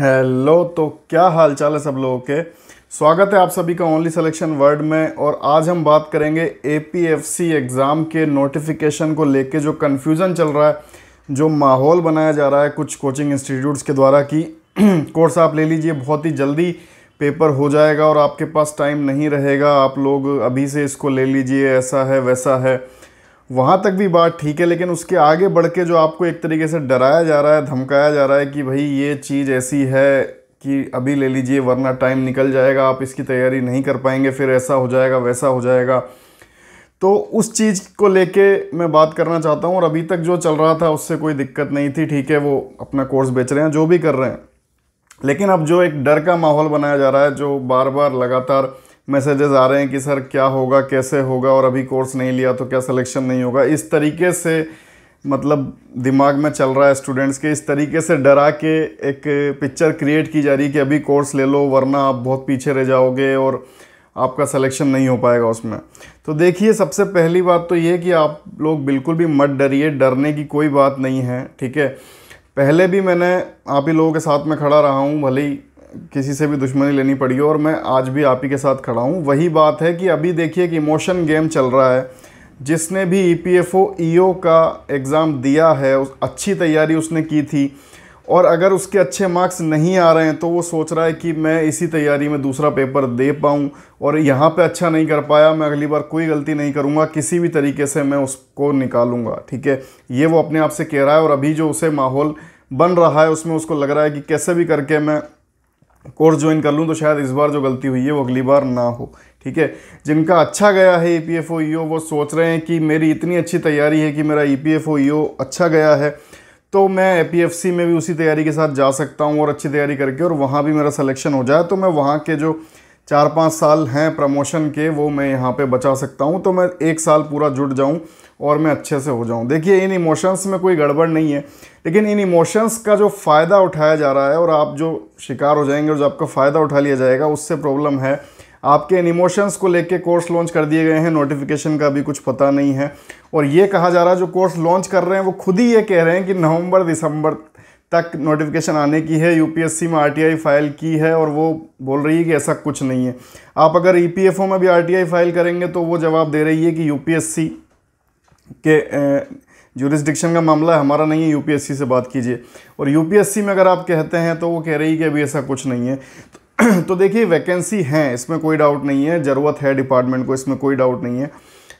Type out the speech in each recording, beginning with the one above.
Hello. तो क्या हाल चाल है सब लोगों के। स्वागत है आप सभी का ओनली सिलेक्शन वर्ड में। और आज हम बात करेंगे एपीएफसी एग्ज़ाम के नोटिफिकेशन को लेके जो कन्फ्यूज़न चल रहा है, जो माहौल बनाया जा रहा है कुछ कोचिंग इंस्टीट्यूट्स के द्वारा कि कोर्स आप ले लीजिए, बहुत ही जल्दी पेपर हो जाएगा और आपके पास टाइम नहीं रहेगा, आप लोग अभी से इसको ले लीजिए, ऐसा है वैसा है। वहाँ तक भी बात ठीक है, लेकिन उसके आगे बढ़ के जो आपको एक तरीके से डराया जा रहा है, धमकाया जा रहा है कि भाई ये चीज़ ऐसी है कि अभी ले लीजिए वरना टाइम निकल जाएगा, आप इसकी तैयारी नहीं कर पाएंगे, फिर ऐसा हो जाएगा वैसा हो जाएगा। तो उस चीज़ को लेके मैं बात करना चाहता हूँ। और अभी तक जो चल रहा था उससे कोई दिक्कत नहीं थी, ठीक है, वो अपना कोर्स बेच रहे हैं, जो भी कर रहे हैं। लेकिन अब जो एक डर का माहौल बनाया जा रहा है, जो बार बार लगातार मैसेजेस आ रहे हैं कि सर क्या होगा, कैसे होगा, और अभी कोर्स नहीं लिया तो क्या सिलेक्शन नहीं होगा, इस तरीके से मतलब दिमाग में चल रहा है स्टूडेंट्स के। इस तरीके से डरा के एक पिक्चर क्रिएट की जा रही है कि अभी कोर्स ले लो वरना आप बहुत पीछे रह जाओगे और आपका सिलेक्शन नहीं हो पाएगा उसमें। तो देखिए, सबसे पहली बात तो ये कि आप लोग बिल्कुल भी मत डरिए, डरने की कोई बात नहीं है, ठीक है। पहले भी मैंने आप ही लोगों के साथ में खड़ा रहा हूँ, भले ही किसी से भी दुश्मनी लेनी पड़ी हो, और मैं आज भी आप ही के साथ खड़ा हूँ। वही बात है कि अभी देखिए कि इमोशन गेम चल रहा है। जिसने भी ईपीएफओ ईओ का एग्ज़ाम दिया है, अच्छी तैयारी उसने की थी, और अगर उसके अच्छे मार्क्स नहीं आ रहे हैं तो वो सोच रहा है कि मैं इसी तैयारी में दूसरा पेपर दे पाऊँ, और यहाँ पे अच्छा नहीं कर पाया, मैं अगली बार कोई गलती नहीं करूँगा, किसी भी तरीके से मैं उसको निकालूंगा, ठीक है। ये वो अपने आप से कह रहा है। और अभी जो उसे माहौल बन रहा है उसमें उसको लग रहा है कि कैसे भी करके मैं कोर्स ज्वाइन कर लूँ तो शायद इस बार जो गलती हुई है वो अगली बार ना हो, ठीक है। जिनका अच्छा गया है ईपीएफओ ईओ, वो सोच रहे हैं कि मेरी इतनी अच्छी तैयारी है कि मेरा ईपीएफओ ईओ अच्छा गया है तो मैं एपीएफसी में भी उसी तैयारी के साथ जा सकता हूँ और अच्छी तैयारी करके और वहाँ भी मेरा सिलेक्शन हो जाए, तो मैं वहाँ के जो 4-5 साल हैं प्रमोशन के वो मैं यहाँ पे बचा सकता हूँ, तो मैं 1 साल पूरा जुट जाऊँ और मैं अच्छे से हो जाऊँ। देखिए, इन इमोशंस में कोई गड़बड़ नहीं है, लेकिन इन इमोशंस का जो फ़ायदा उठाया जा रहा है और आप जो शिकार हो जाएंगे और जो आपका फ़ायदा उठा लिया जाएगा, उससे प्रॉब्लम है। आपके इन इमोशंस को लेके कोर्स लॉन्च कर दिए गए हैं, नोटिफिकेशन का अभी कुछ पता नहीं है, और ये कहा जा रहा है जो कोर्स लॉन्च कर रहे हैं वो खुद ही ये कह रहे हैं कि नवंबर दिसंबर तक नोटिफिकेशन आने की है, यूपीएससी में आरटीआई फाइल की है, और वो बोल रही है कि ऐसा कुछ नहीं है। आप अगर ईपीएफओ में भी आरटीआई फाइल करेंगे तो वो जवाब दे रही है कि यूपीएससी के ज्यूरिसडिक्शन का मामला है, हमारा नहीं है, यूपीएससी से बात कीजिए। और यूपीएससी में अगर आप कहते हैं तो वो कह रही है कि अभी ऐसा कुछ नहीं है। तो देखिए, वैकेंसी है, इसमें कोई डाउट नहीं है, ज़रूरत है डिपार्टमेंट को, इसमें कोई डाउट नहीं है।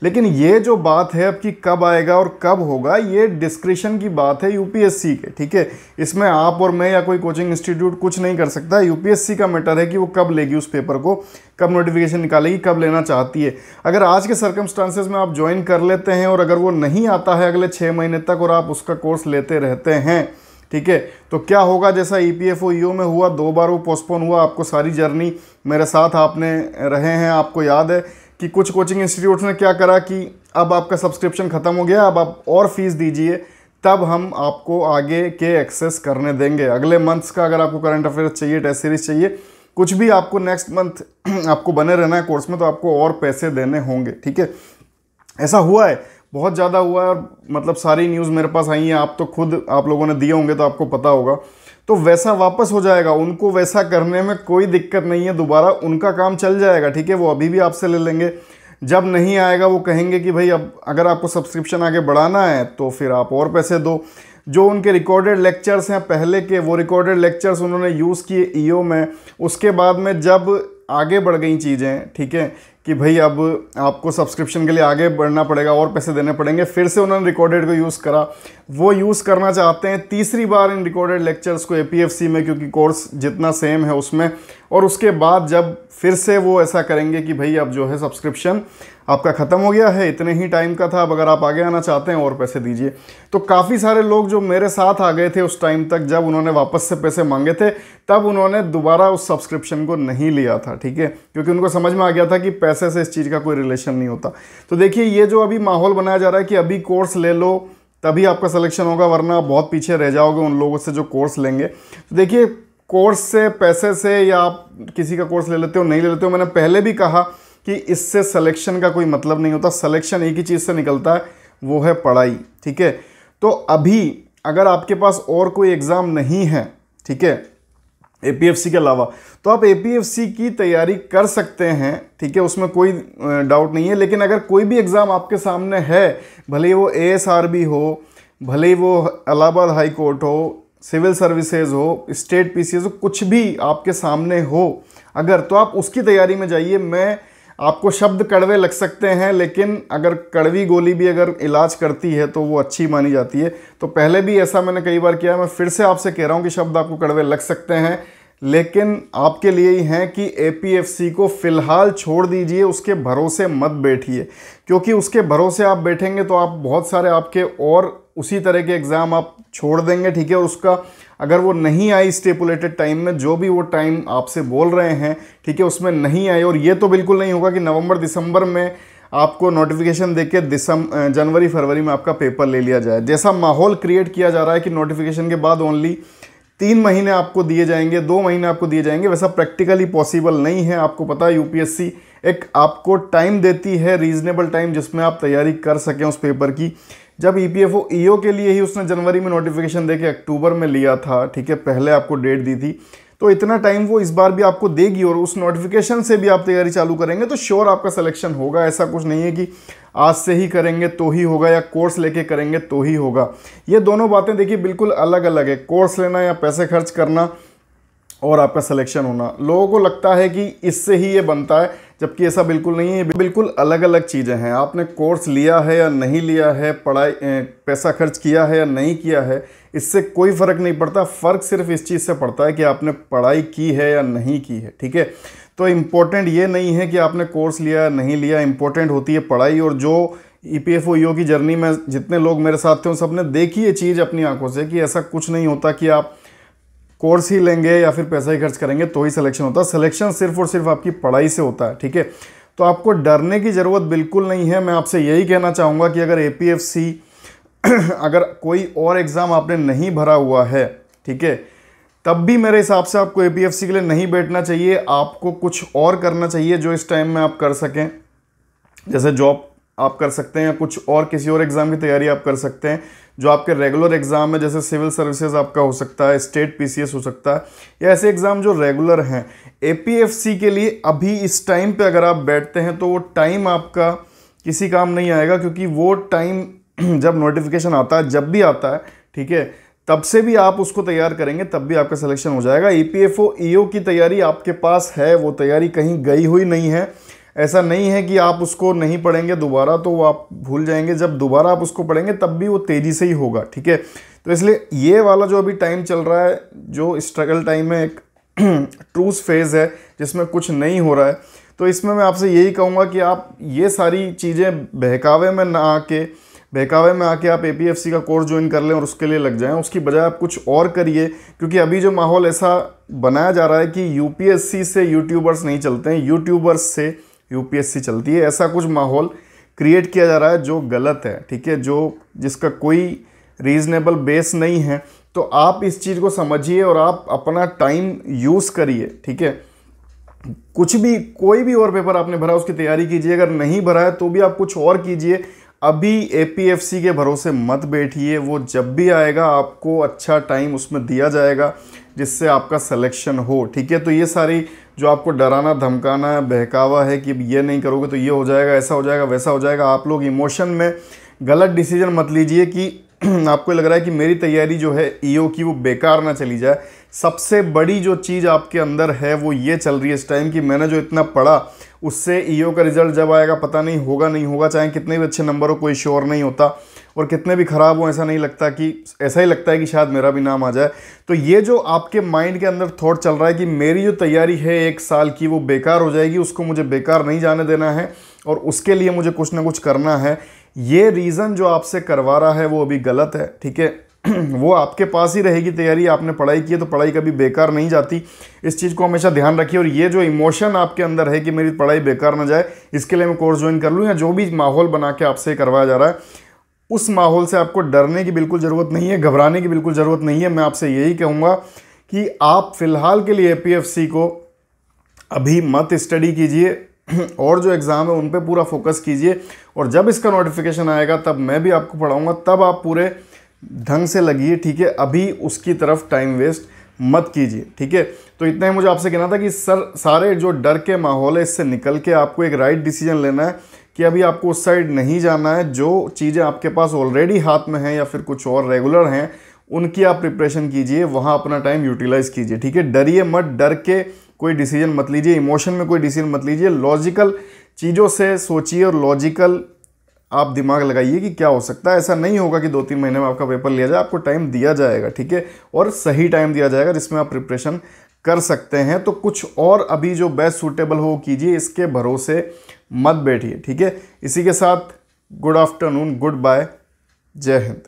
लेकिन ये जो बात है अब कि कब आएगा और कब होगा, ये डिस्क्रिप्शन की बात है यूपीएससी के, ठीक है। इसमें आप और मैं या कोई कोचिंग इंस्टीट्यूट कुछ नहीं कर सकता। यूपीएससी का मैटर है कि वो कब लेगी उस पेपर को, कब नोटिफिकेशन निकालेगी, कब लेना चाहती है। अगर आज के सर्कमस्टांसेस में आप ज्वाइन कर लेते हैं और अगर वो नहीं आता है अगले 6 महीने तक और आप उसका कोर्स लेते रहते हैं, ठीक है, तो क्या होगा, जैसा ईपीएफओ ईओ में हुआ, 2 बार वो पोस्टपोन हुआ। आपको सारी जर्नी मेरे साथ आपने रहे हैं, आपको याद है कि कुछ कोचिंग इंस्टीट्यूट्स ने क्या करा कि अब आपका सब्सक्रिप्शन ख़त्म हो गया, अब आप और फीस दीजिए, तब हम आपको आगे के एक्सेस करने देंगे। अगले मंथ्स का अगर आपको करंट अफेयर्स चाहिए, टेस्ट सीरीज चाहिए, कुछ भी आपको नेक्स्ट मंथ आपको बने रहना है कोर्स में, तो आपको और पैसे देने होंगे, ठीक है। ऐसा हुआ है, बहुत ज़्यादा हुआ है, और मतलब सारी न्यूज़ मेरे पास आई है, आप तो खुद आप लोगों ने दिए होंगे तो आपको पता होगा। तो वैसा वापस हो जाएगा, उनको वैसा करने में कोई दिक्कत नहीं है, दोबारा उनका काम चल जाएगा, ठीक है। वो अभी भी आपसे ले लेंगे, जब नहीं आएगा वो कहेंगे कि भाई अब अगर आपको सब्सक्रिप्शन आगे बढ़ाना है तो फिर आप और पैसे दो। जो उनके रिकॉर्डेड लेक्चर्स हैं पहले के, वो रिकॉर्डेड लेक्चर्स उन्होंने यूज़ किए ईओ में, उसके बाद में जब आगे बढ़ गई चीज़ें, ठीक है, कि भाई अब आपको सब्सक्रिप्शन के लिए आगे बढ़ना पड़ेगा और पैसे देने पड़ेंगे, फिर से उन्होंने रिकॉर्डेड को यूज़ करा। वो यूज़ करना चाहते हैं तीसरी बार इन रिकॉर्डेड लेक्चर्स को एपीएफसी में, क्योंकि कोर्स जितना सेम है उसमें, और उसके बाद जब फिर से वो ऐसा करेंगे कि भाई अब जो है सब्सक्रिप्शन आपका ख़त्म हो गया है, इतने ही टाइम का था, अब अगर आप आगे आना चाहते हैं और पैसे दीजिए। तो काफ़ी सारे लोग जो मेरे साथ आ गए थे उस टाइम तक, जब उन्होंने वापस से पैसे मांगे थे, तब उन्होंने दोबारा उस सब्सक्रिप्शन को नहीं लिया था, ठीक है, क्योंकि उनको समझ में आ गया था कि पैसे से इस चीज़ का कोई रिलेशन नहीं होता। तो देखिए, ये जो अभी माहौल बनाया जा रहा है कि अभी कोर्स ले लो तभी आपका सिलेक्शन होगा वरना आप बहुत पीछे रह जाओगे उन लोगों से जो कोर्स लेंगे। तो देखिए, कोर्स से, पैसे से, या आप किसी का कोर्स ले लेते हो नहीं ले लेते हो, मैंने पहले भी कहा कि इससे सिलेक्शन का कोई मतलब नहीं होता। सिलेक्शन एक ही चीज़ से निकलता है, वो है पढ़ाई, ठीक है। तो अभी अगर आपके पास और कोई एग्ज़ाम नहीं है, ठीक है, एपीएफसी के अलावा। तो आप एपीएफसी की तैयारी कर सकते हैं, ठीक है, उसमें कोई डाउट नहीं है। लेकिन अगर कोई भी एग्ज़ाम आपके सामने है, भले ही वो एएसआरबी हो, भले ही वो इलाहाबाद हाई कोर्ट हो, सिविल सर्विसेज हो, स्टेट पीसीएस हो, कुछ भी आपके सामने हो अगर, तो आप उसकी तैयारी में जाइए। मैं आपको शब्द कड़वे लग सकते हैं, लेकिन अगर कड़वी गोली भी अगर इलाज करती है तो वो अच्छी मानी जाती है। तो पहले भी ऐसा मैंने कई बार किया है, मैं फिर से आपसे कह रहा हूँ कि शब्द आपको कड़वे लग सकते हैं, लेकिन आपके लिए ही हैं कि एपीएफसी को फ़िलहाल छोड़ दीजिए, उसके भरोसे मत बैठिए। क्योंकि उसके भरोसे आप बैठेंगे तो आप बहुत सारे आपके और उसी तरह के एग्ज़ाम आप छोड़ देंगे, ठीक है। और उसका अगर वो नहीं आई स्टेपुलेटेड टाइम में, जो भी वो टाइम आपसे बोल रहे हैं, ठीक है, उसमें नहीं आई, और ये तो बिल्कुल नहीं होगा कि नवंबर दिसंबर में आपको नोटिफिकेशन देके जनवरी फरवरी में आपका पेपर ले लिया जाए। जैसा माहौल क्रिएट किया जा रहा है कि नोटिफिकेशन के बाद ओनली 3 महीने आपको दिए जाएंगे, 2 महीने आपको दिए जाएंगे, वैसा प्रैक्टिकली पॉसिबल नहीं है। आपको पता है यूपीएससी एक आपको टाइम देती है, रीजनेबल टाइम, जिसमें आप तैयारी कर सकें उस पेपर की। जब ईपीएफओ ईओ के लिए ही उसने जनवरी में नोटिफिकेशन देके अक्टूबर में लिया था, ठीक है, पहले आपको डेट दी थी, तो इतना टाइम वो इस बार भी आपको देगी, और उस नोटिफिकेशन से भी आप तैयारी चालू करेंगे तो श्योर आपका सिलेक्शन होगा। ऐसा कुछ नहीं है कि आज से ही करेंगे तो ही होगा या कोर्स लेके करेंगे तो ही होगा। ये दोनों बातें देखिए बिल्कुल अलग अलग है, कोर्स लेना या पैसे खर्च करना और आपका सिलेक्शन होना। लोगों को लगता है कि इससे ही ये बनता है, जबकि ऐसा बिल्कुल नहीं है, बिल्कुल अलग अलग चीज़ें हैं। आपने कोर्स लिया है या नहीं लिया है, पढ़ाई पैसा खर्च किया है या नहीं किया है, इससे कोई फ़र्क नहीं पड़ता। फ़र्क सिर्फ इस चीज़ से पड़ता है कि आपने पढ़ाई की है या नहीं की है, ठीक है। तो इम्पोर्टेंट ये नहीं है कि आपने कोर्स लिया या नहीं लिया, इम्पोर्टेंट होती है पढ़ाई। और जो ईपीएफओ ईओ की जर्नी में जितने लोग मेरे साथ थे उन सब ने देखी ये चीज़ अपनी आंखों से कि ऐसा कुछ नहीं होता कि आप कोर्स ही लेंगे या फिर पैसा ही खर्च करेंगे तो ही सिलेक्शन होता है। सिलेक्शन सिर्फ और सिर्फ आपकी पढ़ाई से होता है, ठीक है। तो आपको डरने की ज़रूरत बिल्कुल नहीं है। मैं आपसे यही कहना चाहूँगा कि अगर एपीएफसी अगर कोई और एग्ज़ाम आपने नहीं भरा हुआ है, ठीक है, तब भी मेरे हिसाब से आपको एपीएफसी के लिए नहीं बैठना चाहिए। आपको कुछ और करना चाहिए जो इस टाइम में आप कर सकें, जैसे जॉब आप कर सकते हैं या कुछ और किसी और एग्ज़ाम की तैयारी आप कर सकते हैं जो आपके रेगुलर एग्ज़ाम है, जैसे सिविल सर्विसेज आपका हो सकता है, स्टेट पीसीएस हो सकता है, या ऐसे एग्ज़ाम जो रेगुलर हैं। एपीएफसी के लिए अभी इस टाइम पे अगर आप बैठते हैं तो वो टाइम आपका किसी काम नहीं आएगा, क्योंकि वो टाइम जब नोटिफिकेशन आता है, जब भी आता है, ठीक है, तब से भी आप उसको तैयार करेंगे तब भी आपका सिलेक्शन हो जाएगा। ईपीएफओ ईओ की तैयारी आपके पास है, वो तैयारी कहीं गई हुई नहीं है। ऐसा नहीं है कि आप उसको नहीं पढ़ेंगे दोबारा तो वो आप भूल जाएंगे, जब दोबारा आप उसको पढ़ेंगे तब भी वो तेज़ी से ही होगा, ठीक है। तो इसलिए ये वाला जो अभी टाइम चल रहा है, जो स्ट्रगल टाइम है, एक ट्रूस फेज़ है जिसमें कुछ नहीं हो रहा है, तो इसमें मैं आपसे यही कहूँगा कि आप ये सारी चीज़ें बहकावे में आके आप एपीएफसी का कोर्स ज्वाइन कर लें और उसके लिए लग जाएं। उसकी बजाय आप कुछ और करिए, क्योंकि अभी जो माहौल ऐसा बनाया जा रहा है कि यूपीएससी से यूट्यूबर्स नहीं चलते हैं, यूट्यूबर्स से यूपीएससी चलती है, ऐसा कुछ माहौल क्रिएट किया जा रहा है जो गलत है, ठीक है, जो जिसका कोई रीज़नेबल बेस नहीं है। तो आप इस चीज़ को समझिए और आप अपना टाइम यूज़ करिए, ठीक है। कुछ भी, कोई भी और पेपर आपने भरा उसकी तैयारी कीजिए, अगर नहीं भरा है तो भी आप कुछ और कीजिए। अभी एपीएफसी के भरोसे मत बैठिए, वो जब भी आएगा आपको अच्छा टाइम उसमें दिया जाएगा जिससे आपका सिलेक्शन हो, ठीक है। तो ये सारी जो आपको डराना धमकाना बहकावा है कि ये नहीं करोगे तो ये हो जाएगा, ऐसा हो जाएगा, वैसा हो जाएगा, आप लोग इमोशन में गलत डिसीजन मत लीजिए कि आपको लग रहा है कि मेरी तैयारी जो है ईओ की वो बेकार ना चली जाए। सबसे बड़ी जो चीज़ आपके अंदर है वो ये चल रही है इस टाइम कि मैंने जो इतना पढ़ा उससे ईओ का रिजल्ट जब आएगा पता नहीं होगा नहीं होगा, चाहे कितने भी अच्छे नंबर हो कोई श्योर नहीं होता, और कितने भी ख़राब हो ऐसा नहीं लगता कि, ऐसा ही लगता है कि शायद मेरा भी नाम आ जाए। तो ये जो आपके माइंड के अंदर थॉट चल रहा है कि मेरी जो तैयारी है 1 साल की वो बेकार हो जाएगी, उसको मुझे बेकार नहीं जाने देना है और उसके लिए मुझे कुछ ना कुछ करना है, ये रीज़न जो आपसे करवा रहा है वो अभी गलत है, ठीक है। वो आपके पास ही रहेगी तैयारी, आपने पढ़ाई की है तो पढ़ाई कभी बेकार नहीं जाती, इस चीज़ को हमेशा ध्यान रखिए। और ये जो इमोशन आपके अंदर है कि मेरी पढ़ाई बेकार ना जाए इसके लिए मैं कोर्स ज्वाइन कर लूँ, या जो भी माहौल बना के आपसे करवाया जा रहा है, उस माहौल से आपको डरने की बिल्कुल ज़रूरत नहीं है, घबराने की बिल्कुल ज़रूरत नहीं है। मैं आपसे यही कहूँगा कि आप फ़िलहाल के लिए एपीएफसी को अभी मत स्टडी कीजिए और जो एग्ज़ाम है उन पे पूरा फोकस कीजिए, और जब इसका नोटिफिकेशन आएगा तब मैं भी आपको पढ़ाऊँगा, तब आप पूरे ढंग से लगिए, ठीक है। अभी उसकी तरफ टाइम वेस्ट मत कीजिए, ठीक है। तो इतना ही मुझे आपसे कहना था कि सर सारे जो डर के माहौल है इससे निकल के आपको एक राइट डिसीजन लेना है कि अभी आपको उस साइड नहीं जाना है। जो चीज़ें आपके पास ऑलरेडी हाथ में हैं या फिर कुछ और रेगुलर हैं उनकी आप प्रिपरेशन कीजिए, वहाँ अपना टाइम यूटिलाइज कीजिए, ठीक है। डरिए मत, डर के कोई डिसीजन मत लीजिए, इमोशन में कोई डिसीजन मत लीजिए, लॉजिकल चीज़ों से सोचिए और लॉजिकल आप दिमाग लगाइए कि क्या हो सकता है। ऐसा नहीं होगा कि 2-3 महीने में आपका पेपर लिया जाए, आपको टाइम दिया जाएगा, ठीक है, और सही टाइम दिया जाएगा जिसमें आप प्रिपरेशन कर सकते हैं। तो कुछ और अभी जो बेस्ट सूटेबल हो कीजिए, इसके भरोसे मत बैठिए, ठीक है। इसी के साथ गुड आफ्टरनून, गुड बाय, जय हिंद।